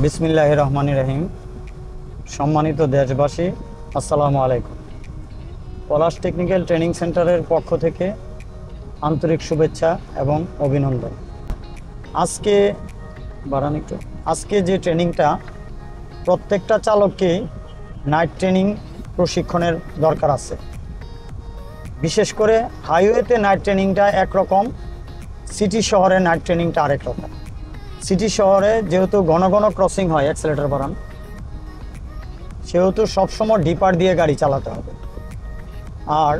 বিসমিল্লাহির রহমানির রহিম। সম্মানিত দেশবাসী, আসসালামু আলাইকুম। পলাশ টেকনিক্যাল ট্রেনিং সেন্টারের পক্ষ থেকে আন্তরিক শুভেচ্ছা এবং অভিনন্দন। আজকে যে ট্রেনিংটা প্রত্যেকটা চালককেই নাইট ট্রেনিং প্রশিক্ষণের দরকার আছে। বিশেষ করে হাইওয়েতে নাইট ট্রেনিংটা একরকম, সিটি শহরে নাইট ট্রেনিংটা আরেক রকম। সিটি শহরে যেহেতু ঘন ঘন ক্রসিং হয়, অ্যাক্সেলেটর বাড়ান, সেহেতু সবসময় ডিপার দিয়ে গাড়ি চালাতে হবে। আর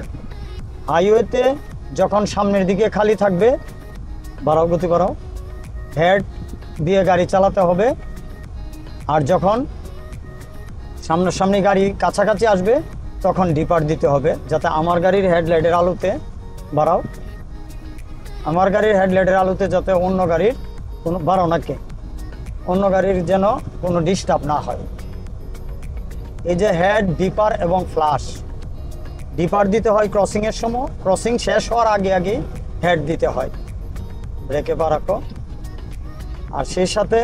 হাইওয়েতে যখন সামনের দিকে খালি থাকবে, বাড়াও গতি বাড়াও, হেড দিয়ে গাড়ি চালাতে হবে। আর যখন সামনাসামনি গাড়ি কাছাকাছি আসবে তখন ডিপার দিতে হবে, যাতে আমার গাড়ির হেডলাইটের আলোতে বাড়াও, আমার গাড়ির হেডলাইটের আলোতে যাতে অন্য গাড়ির কোনো বাড়াও নাকি অন্য গাড়ির যেন কোনো ডিস্টার্ব না হয়। এই যে হেড, ডিপার এবং ফ্লাশ, ডিপার দিতে হয় ক্রসিংয়ের সময়, ক্রসিং শেষ হওয়ার আগে আগে হেড দিতে হয়। ব্রেকে পা রাখো। আর সেই সাথে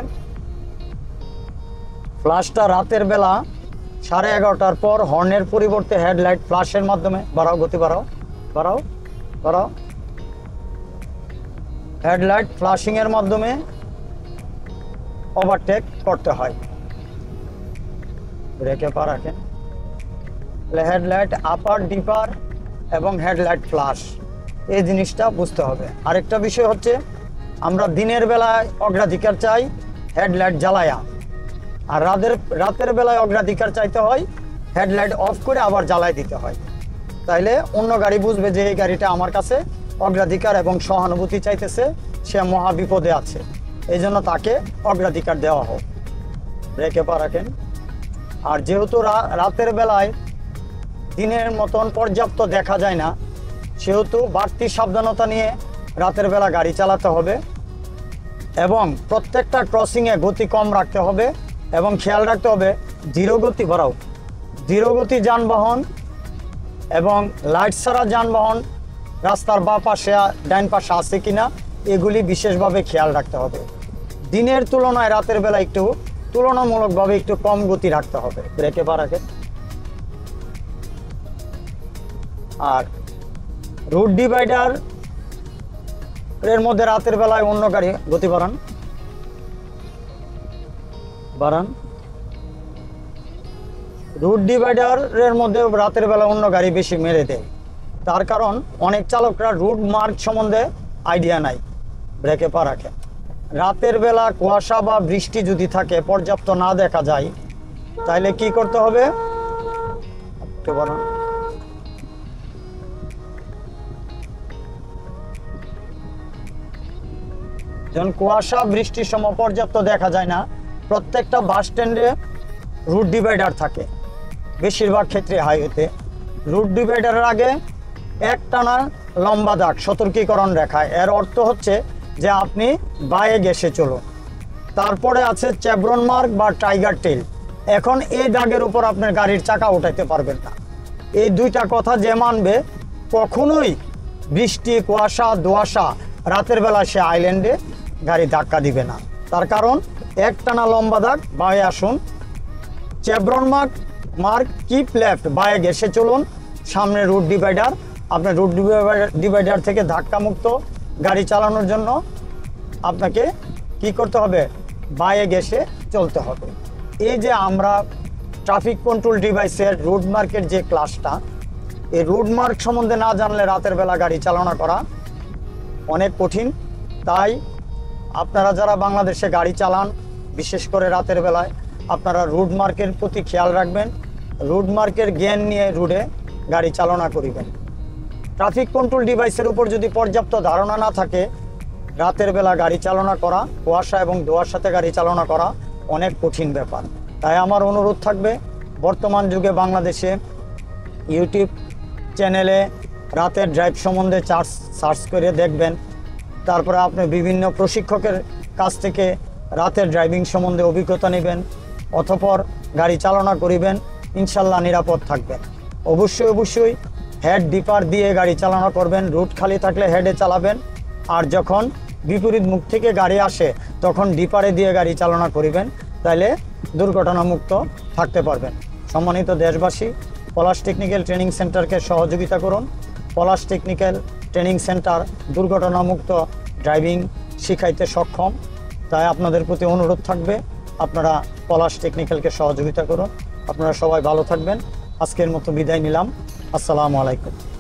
ফ্লাশটা রাতের বেলা 11:30টার পর হর্নের পরিবর্তে হেডলাইট ফ্লাশের মাধ্যমে বাড়াও, গতি বাড়াও, বাড়াও, বাড়াও। হেডলাইট ফ্লাশিংয়ের মাধ্যমে ওভারটেক করতে হয়। ব্রেকে পা রাখেন। হেডলাইট আপার, ডিপার এবং হেডলাইট ফ্লাশ, এই জিনিসটা বুঝতে হবে। আরেকটা বিষয় হচ্ছে, আমরা দিনের বেলায় অগ্রাধিকার চাই হেডলাইট জ্বালায়া, আর রাতের বেলায় অগ্রাধিকার চাইতে হয় হেডলাইট অফ করে আবার জ্বালাই দিতে হয়। তাইলে অন্য গাড়ি বুঝবে যে এই গাড়িটা আমার কাছে অগ্রাধিকার এবং সহানুভূতি চাইতেছে, সে মহা বিপদে আছে, এই জন্য তাকে অগ্রাধিকার দেওয়া হোক। ব্রেকে পা রাখেন। আর যেহেতু রাতের বেলায় দিনের মতন পর্যাপ্ত দেখা যায় না, সেহেতু বাড়তি সাবধানতা নিয়ে রাতের বেলা গাড়ি চালাতে হবে এবং প্রত্যেকটা ক্রসিংয়ে গতি কম রাখতে হবে এবং খেয়াল রাখতে হবে ধীরগতি বাড়াও, ধীরগতি যানবাহন এবং লাইট ছাড়া যানবাহন রাস্তার বাঁ পাশে ডাইন পাশে আছে কিনা, এগুলি বিশেষভাবে খেয়াল রাখতে হবে। দিনের তুলনায় রাতের বেলা একটু তুলনামূলকভাবে একটু কম গতি রাখতে হবে। ব্রেকে পা রাখেন। আর রুট ডিভাইডার এর মধ্যে রাতের বেলায় অন্য গাড়ি গতি বাড়ান, বাড়ান। রুট ডিভাইডারের মধ্যে রাতের বেলা অন্য গাড়ি বেশি মেরে দেয়, তার কারণ অনেক চালকরা রুট মার্ক সম্বন্ধে আইডিয়া নাই। ব্রেকে পা রাখেন। রাতের বেলা কুয়াশা বা বৃষ্টি যদি থাকে, পর্যাপ্ত না দেখা যায়, তাইলে কি করতে হবে? যখন কুয়াশা বৃষ্টির সময় পর্যাপ্ত দেখা যায় না, প্রত্যেকটা বাস স্ট্যান্ডে রুট ডিভাইডার থাকে। বেশিরভাগ ক্ষেত্রে হাইওয়েতে রুট ডিভাইডারের আগে একটানা লম্বা দাগ সতর্কীকরণ রেখা, এর অর্থ হচ্ছে যে আপনি বাঁয়ে গেছে চলুন। তারপরে আছে চ্যাভরন মার্ক বা টাইগার টেল। এখন এই দাগের উপর আপনার গাড়ির চাকা উঠাইতে পারবেন না। এই দুইটা কথা যে মানবে, কখনোই বৃষ্টি, কুয়াশা, দোয়াশা রাতের বেলা সে আইল্যান্ডে গাড়ি ধাক্কা দিবে না। তার কারণ একটানা লম্বা দাগ, বাঁয়ে আসুন। চ্যাভরন মার্ক কিপ লেফট, বাঁয়ে গেছে চলুন। সামনে রুট ডিভাইডার, আপনার রুট ডিভাইডার থেকে ধাক্কা মুক্ত গাড়ি চালানোর জন্য আপনাকে কি করতে হবে? বাঁয়ে গেছে চলতে হবে। এই যে আমরা ট্রাফিক কন্ট্রোল ডিভাইসের রুট মার্কের যে ক্লাসটা, এই রুট মার্ক সম্বন্ধে না জানলে রাতের বেলা গাড়ি চালনা করা অনেক কঠিন। তাই আপনারা যারা বাংলাদেশে গাড়ি চালান, বিশেষ করে রাতের বেলায়, আপনারা রুট মার্কের প্রতি খেয়াল রাখবেন, রুট মার্কের জ্ঞান নিয়ে রুটে গাড়ি চালনা করিবেন। ট্রাফিক কন্ট্রোল ডিভাইসের উপর যদি পর্যাপ্ত ধারণা না থাকে, রাতের বেলা গাড়ি চালনা করা, কুয়াশা এবং ধোঁয়ার সাথে গাড়ি চালনা করা অনেক কঠিন ব্যাপার। তাই আমার অনুরোধ থাকবে, বর্তমান যুগে বাংলাদেশে ইউটিউব চ্যানেলে রাতের ড্রাইভ সম্বন্ধে সার্চ করে দেখবেন। তারপরে আপনি বিভিন্ন প্রশিক্ষকের কাছ থেকে রাতের ড্রাইভিং সম্বন্ধে অভিজ্ঞতা নেবেন, অতঃপর গাড়ি চালনা করিবেন, ইনশাল্লাহ নিরাপদ থাকবেন। অবশ্যই হেড ডিপার দিয়ে গাড়ি চালনা করবেন। রুট খালি থাকলে হেডে চালাবেন, আর যখন বিপরীত মুখ থেকে গাড়ি আসে তখন ডিপারে দিয়ে গাড়ি চালনা করিবেন। তাইলে দুর্ঘটনামুক্ত থাকতে পারবেন। সম্মানিত দেশবাসী, পলাশ টেকনিক্যাল ট্রেনিং সেন্টারকে সহযোগিতা করুন। পলাশ টেকনিক্যাল ট্রেনিং সেন্টার দুর্ঘটনামুক্ত ড্রাইভিং শিখাইতে সক্ষম। তাই আপনাদের প্রতি অনুরোধ থাকবে, আপনারা পলাশ টেকনিক্যালকে সহযোগিতা করুন। আপনারা সবাই ভালো থাকবেন। আজকের মতো বিদায় নিলাম। আসসালামু আলাইকুম।